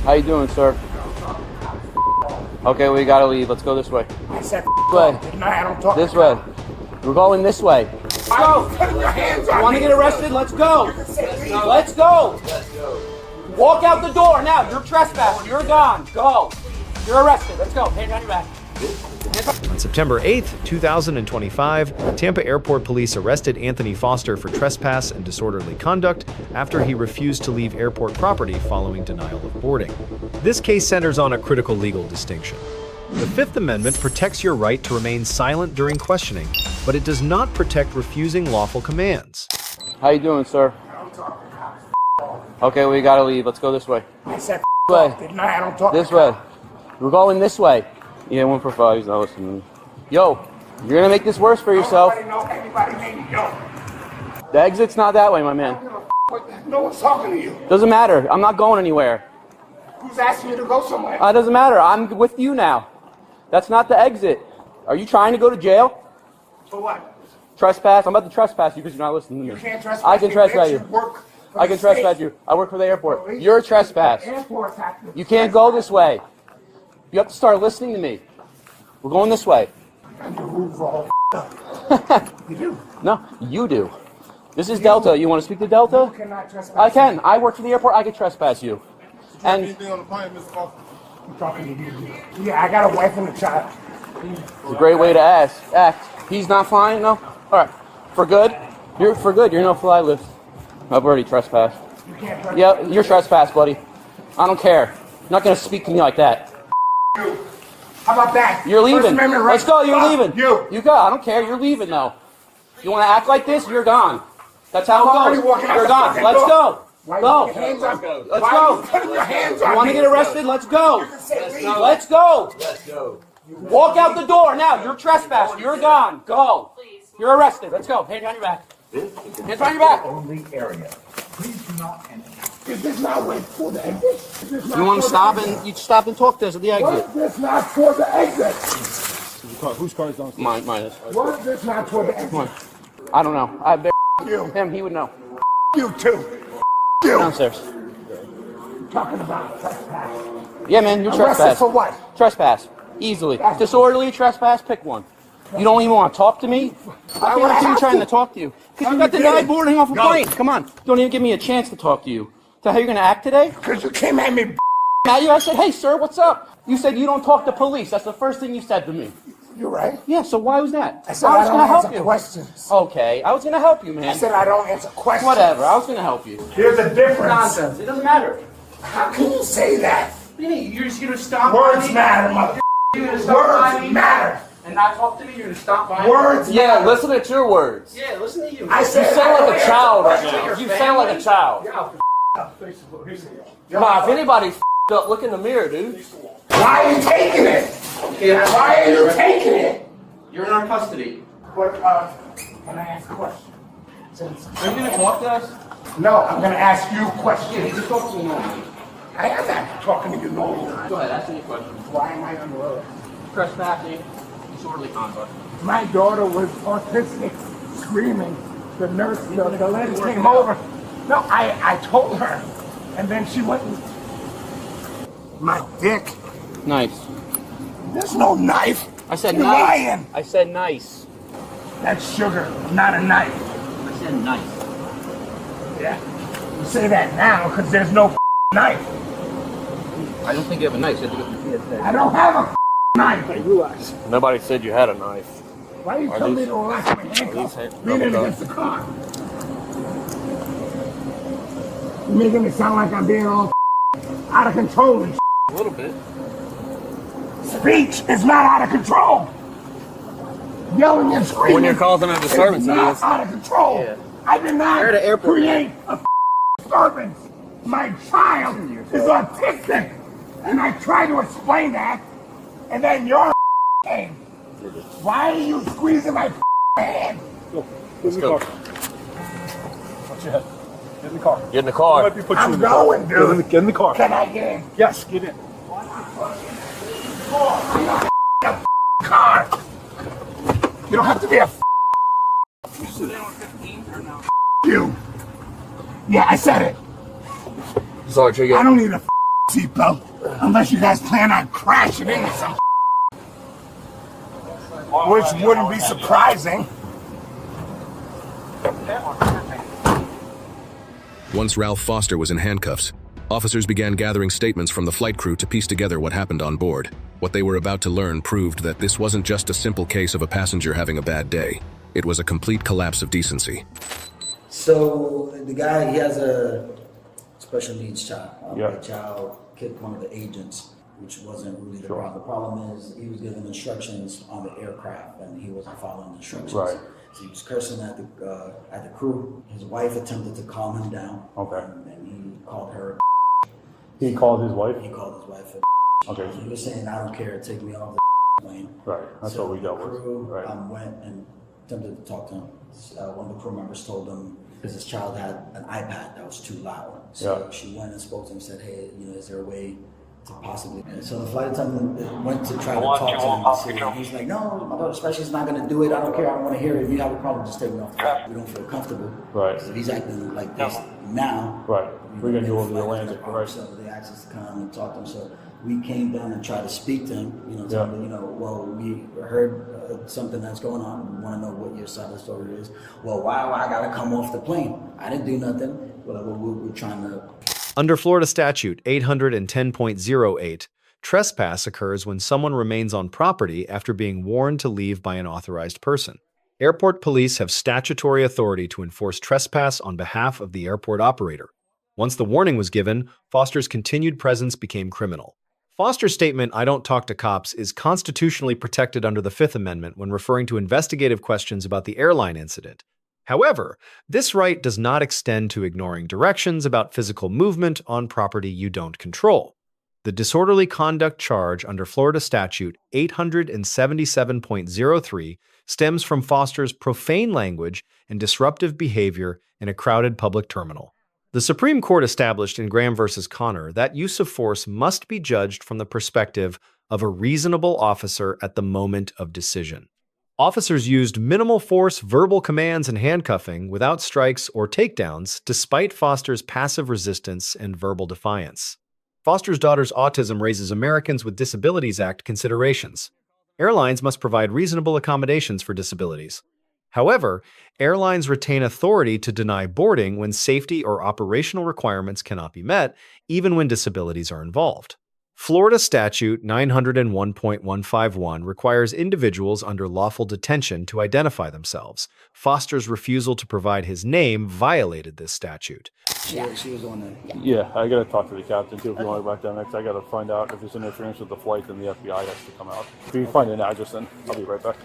How you doing, sir? Okay, we gotta leave. Let's go this way. I said way. No, I don't talk. This way. We're going this way. Let's go. Put your hands on You want to me. get arrested? Let's go. Let's go. Walk out the door now. You're trespassing. You're gone. Go. You're arrested. Let's go. Hands on your back. On September 8th, 2025, Tampa Airport Police arrested Anthony Foster for trespass and disorderly conduct after he refused to leave airport property following denial of boarding. This case centers on a critical legal distinction. The Fifth Amendment protects your right to remain silent during questioning, but it does not protect refusing lawful commands. How you doing, sir? Okay, we gotta leave. Let's go this way. I said Way. No, I don't talk. This way. We're going this way. Yeah, 1 for 5. He's not listening. Yo, you're gonna make this worse for yourself. Everybody named Yo. The exit's not that way, my man. No one's talking to you. Doesn't matter. I'm not going anywhere. Who's asking you to go somewhere? It doesn't matter. I'm with you now. That's not the exit. Are you trying to go to jail? For what? Trespass? I'm about to trespass you because you're not listening to me. You can't trespass. I can trespass you. Work for I the can trespass state. you. I work for the airport. You're a trespass. Airports have to You can't go this way. You have to start listening to me. We're going this way. And the rules are all You do. No, you do. This is Delta. You want to speak to Delta? You cannot trespass. I can. I work for the airport. I can trespass you. And I'm talking to you. Yeah, I got a wife and a child. it's a great way to act. He's not flying? No? All right. For good? You're for good. You're no fly list. I've already trespassed. You can't trespass. Yeah, you're trespassed, buddy. I don't care. You're not going to speak to me like that. You. How about that? You're First leaving. Amendment right. Let's go. You're Fuck leaving. You go. I don't care. You're leaving, though. You want to act like this? You're gone. That's how I'm it already goes. walking out You're the gone. fucking Let's door. go. Why Go. you put your hands on me? Let's Why go. are you putting your hands on You want me? to get arrested? Let's go. Let's Let's go. Walk out the door now. You're trespassing. You're gone. Go. You're arrested. Let's go. Hands on your back. Hands on your back. Only area. Please do not enter. Is this not wait for the exit? You want to stop and you stop and talk to us at the What exit. is this not for the exit? Whose car is on? Mine is. What is this not for the exit? I don't know. I bet You. him. He would know. You too. You. Downstairs. Talking about trespass. Yeah, man. You're Arrested trespass. for what? Trespass. Easily. Disorderly trespass. Pick one. You don't even want to talk to me? I want to see you trying to talk to you. Because you got denied boarding off a plane. Come on. Don't even give me a chance to talk to you. So how you going to act today? Because you came at me. Now I said, hey, sir, what's up? You said you don't talk to police. That's the first thing you said to me. You're right. Yeah, so why was that? I said was I don't gonna help answer you. questions. Okay, I was going to help you, I man. said I don't answer questions. Whatever, I was going to help you. There's a difference. Nonsense. It doesn't matter. How can you say that? You're just going to stop Words by me? matter, mother. You're going to stop by me Words matter. and not talk to me? You're going to stop by me? Words Yeah, matter. listen to your words. Yeah, listen to you. I said You sound like a child right now. now. You sound like a child. Nah, if anybody's up, look in the mirror, dude. Why are you taking it? Why are you taking it? You're in our custody. But, can I ask a question? Are you going to talk to us? No, I'm going to ask you a Yeah, question. just talk to me normally. I am not talking to you no more. Go ahead, ask me a question. Why am I under arrest? Trespassing, disorderly conduct. My daughter was autistic, screaming. The nurse, the lady came over. No, I told her. And then she went and... My dick. Nice. There's no knife. I said You're nice. lying. I said nice. That's sugar, not a knife. I said nice. Yeah. You say that now because there's no knife. I don't think you have a knife. You have to go through TSA. I don't have a knife. I realize. Nobody said you had a knife. Why are you telling me to relax my handcuffs? Leaning against the car. You're making me sound like I'm being all out of control and A little bit. Speech is not out of control. Yelling and screaming. When you're causing a disturbance, is it not is. out of control. Yeah. I did not You're at an airport. create a disturbance. My child is autistic, and I try to explain that, and then your came. Why are you squeezing my hand? Let's go. Watch your head. Get in the car. Get in the car. Might be put you I'm in the going, car. dude. Get in the car. Can I get in? Yes, get in. I'm not a car. You don't have to be a you. Yeah, I said it. Sorry, Trigger. I don't need a seatbelt unless you guys plan on crashing into some which wouldn't be surprising. Once Ralph Foster was in handcuffs, officers began gathering statements from the flight crew to piece together what happened on board. What they were about to learn proved that this wasn't just a simple case of a passenger having a bad day. It was a complete collapse of decency. So the guy, he has a special needs child. Yeah. The child kicked one of the agents, which wasn't really the problem. The problem is he was given instructions on the aircraft and he wasn't following instructions. Right. So he was cursing at the crew. His wife attempted to calm him down. Okay. And he called her. He called his wife? He called his wife. Okay. So he was saying, "I don't care, take me off the plane." Right. That's so what we dealt with. The crew Right. went and attempted to talk to him. One of the crew members told him, because his child had an iPad that was too loud. So she went and spoke to him and said, "Hey, is there a way to possibly..." And so the flight attendant went to try to talk to him. And he's like, "No, my daughter special is not going to do it. I don't care. I don't want to hear it. If you have a problem, just take me off the plane. We don't feel comfortable." Right. So if he's acting like this now, Right. We're going to go over the Atlantic. Right. So they asked us to come and talk to him. So we came down and tried to speak to him, tell him, well, we heard something that's going on. We want to know what your side of the story is. Well, why I got to come off the plane? I didn't do nothing. Well, we're trying to... Under Florida Statute 810.08, trespass occurs when someone remains on property after being warned to leave by an authorized person. Airport police have statutory authority to enforce trespass on behalf of the airport operator. Once the warning was given, Foster's continued presence became criminal. Foster's statement, "I don't talk to cops," is constitutionally protected under the Fifth Amendment when referring to investigative questions about the airline incident. However, this right does not extend to ignoring directions about physical movement on property you don't control. The disorderly conduct charge under Florida Statute 877.03 stems from Foster's profane language and disruptive behavior in a crowded public terminal. The Supreme Court established in Graham v. Connor that use of force must be judged from the perspective of a reasonable officer at the moment of decision. Officers used minimal force, verbal commands, and handcuffing without strikes or takedowns, despite Foster's passive resistance and verbal defiance. Foster's daughter's autism raises Americans with Disabilities Act considerations. Airlines must provide reasonable accommodations for disabilities. However, airlines retain authority to deny boarding when safety or operational requirements cannot be met, even when disabilities are involved. Florida Statute 901.151 requires individuals under lawful detention to identify themselves. Foster's refusal to provide his name violated this statute. She was on there. Yeah, I got to talk to the captain, too, if you want to go back down next. I got to find out if there's interference with the flight, then the FBI has to come out. If you find an address, then I'll be right back.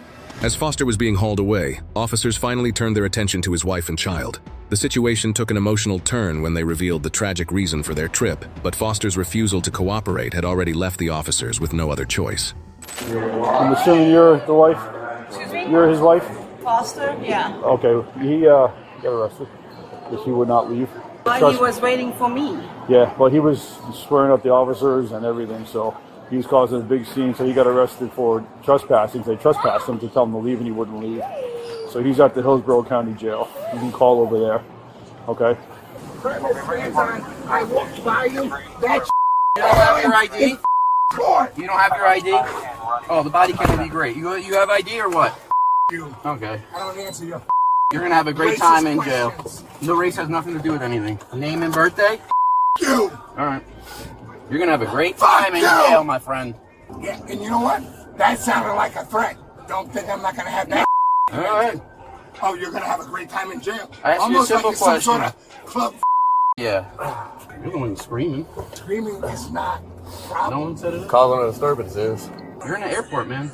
As Foster was being hauled away, officers finally turned their attention to his wife and child. The situation took an emotional turn when they revealed the tragic reason for their trip, but Foster's refusal to cooperate had already left the officers with no other choice. I'm assuming you're the wife? Excuse me? You're his wife? Foster? Yeah. Okay, he got arrested because he would not leave. But he was waiting for me. Yeah, but he was swearing up the officers and everything, so he was causing a big scene, so he got arrested for trespassing. They trespassed him to tell him to leave, and he wouldn't leave. So he's at the Hillsborough County Jail. You can call over there, okay? I walked by you. That You don't have your ID? court. You don't have your ID? Oh, the Bodycam would be great. You have ID or what? You. Okay. I don't answer your You're gonna have a great racist time in jail. questions. No, race has nothing to do with anything. Name and birthday? You. All right. You're gonna have a great time in jail, my friend. Yeah, and you know what? That sounded like a threat. Don't think I'm not gonna have that. All right. Oh, you're gonna have a great time in jail. I asked you a Almost simple like it's some question. sort of club. Yeah. You're the one screaming. Screaming is not a No problem. one said it. Causing a disturbance is. You're in the airport, man.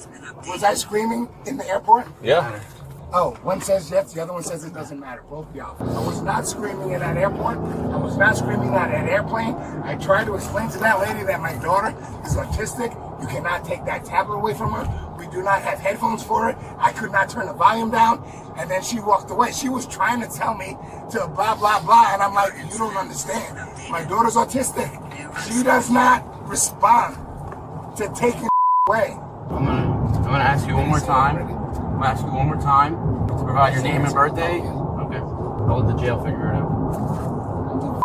Was I screaming in the airport? Yeah. Oh, one says yes, the other one says it doesn't matter. Both of y'all. I was not screaming in that airport. I was not screaming at an airplane. I tried to explain to that lady that my daughter is autistic. You cannot take that tablet away from her. We do not have headphones for it. I could not turn the volume down. And then she walked away. She was trying to tell me to blah, blah, blah. And I'm like, you don't understand. My daughter's autistic. She does not respond to taking away. I'm gonna ask you one more time. I'm gonna ask you one more time to provide your name and birthday. Okay. I'll let the jail figure it out.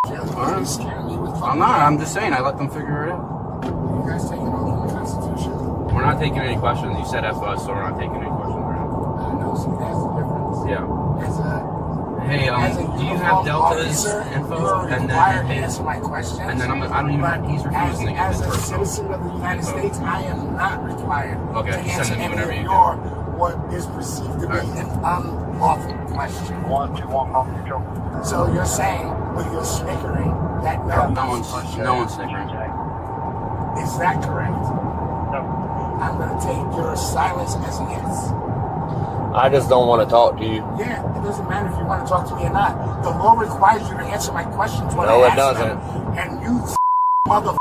You're scaring me with I'm not. I'm just saying. I let them figure it out. You guys taking over the Constitution? We're not taking any questions. You said F us, so we're not taking any questions right now. No, see, that's the difference. Yeah. As a Hey, as a do you have Delta's officer, info? you're And required to then answer my questions. and then I don't even. He's refusing to give as his a personal. citizen of the United States, I am not required Okay, to send answer them any whenever of you your what is perceived to be an unlawful question. So you're saying with your snickering that No one's snickering. is that correct? I'm going to take your silence as a yes. I just don't want to talk to you. Yeah, it doesn't matter if you want to talk to me or not. The law requires you to answer my questions when No, I it ask doesn't. them. And you mother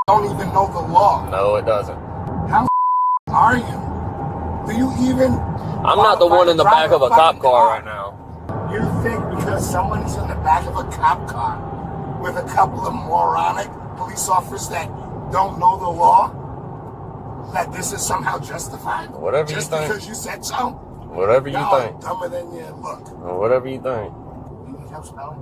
don't even know the law. No, it doesn't. How are you? Do you even? I'm not the one in the back of a cop car right now. You think because someone's in the back of a cop car with a couple of moronic police officers that don't know the law, that this is somehow justified? Whatever you Just think. because you said so? Whatever you No, think. dumber than you look. Or whatever you think. You need help spelling?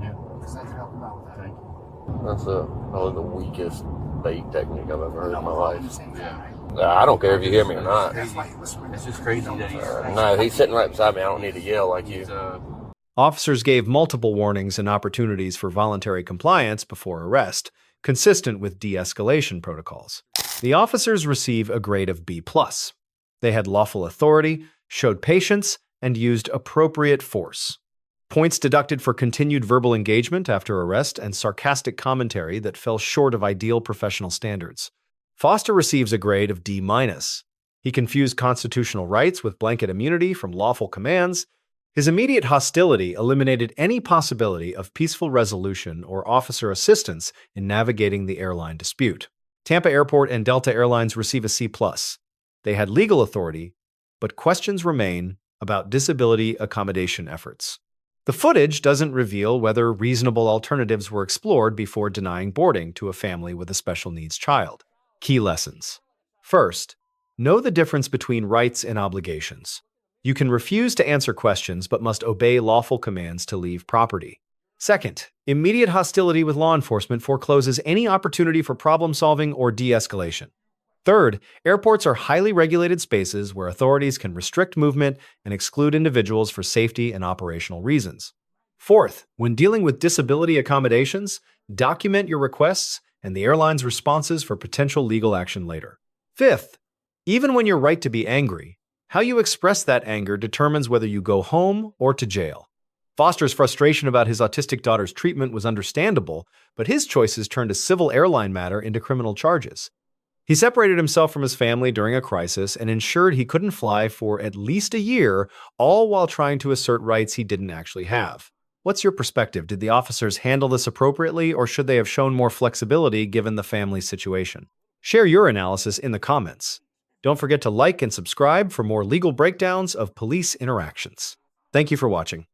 Yeah. Because I can help you out with that. Thank you. That's probably the weakest bait technique I've ever heard in my I'm life. saying that, right? I don't care if you hear me or not. That's why you whisper. It's just crazy that he's. No, he's sitting right beside me. I don't need to yell like you. He's Officers gave multiple warnings and opportunities for voluntary compliance before arrest, consistent with de-escalation protocols. The officers receive a grade of B+. They had lawful authority, showed patience, and used appropriate force. Points deducted for continued verbal engagement after arrest and sarcastic commentary that fell short of ideal professional standards. Foster receives a grade of D-. He confused constitutional rights with blanket immunity from lawful commands. His immediate hostility eliminated any possibility of peaceful resolution or officer assistance in navigating the airline dispute. Tampa Airport and Delta Airlines receive a C+. They had legal authority, but questions remain about disability accommodation efforts. The footage doesn't reveal whether reasonable alternatives were explored before denying boarding to a family with a special needs child. Key lessons. First, know the difference between rights and obligations. You can refuse to answer questions but must obey lawful commands to leave property. Second, immediate hostility with law enforcement forecloses any opportunity for problem-solving or de-escalation. Third, airports are highly regulated spaces where authorities can restrict movement and exclude individuals for safety and operational reasons. Fourth, when dealing with disability accommodations, document your requests and the airline's responses for potential legal action later. Fifth, even when you're right to be angry, how you express that anger determines whether you go home or to jail. Foster's frustration about his autistic daughter's treatment was understandable, but his choices turned a civil airline matter into criminal charges. He separated himself from his family during a crisis and ensured he couldn't fly for at least a year, all while trying to assert rights he didn't actually have. What's your perspective? Did the officers handle this appropriately, or should they have shown more flexibility given the family's situation? Share your analysis in the comments. Don't forget to like and subscribe for more legal breakdowns of police interactions. Thank you for watching.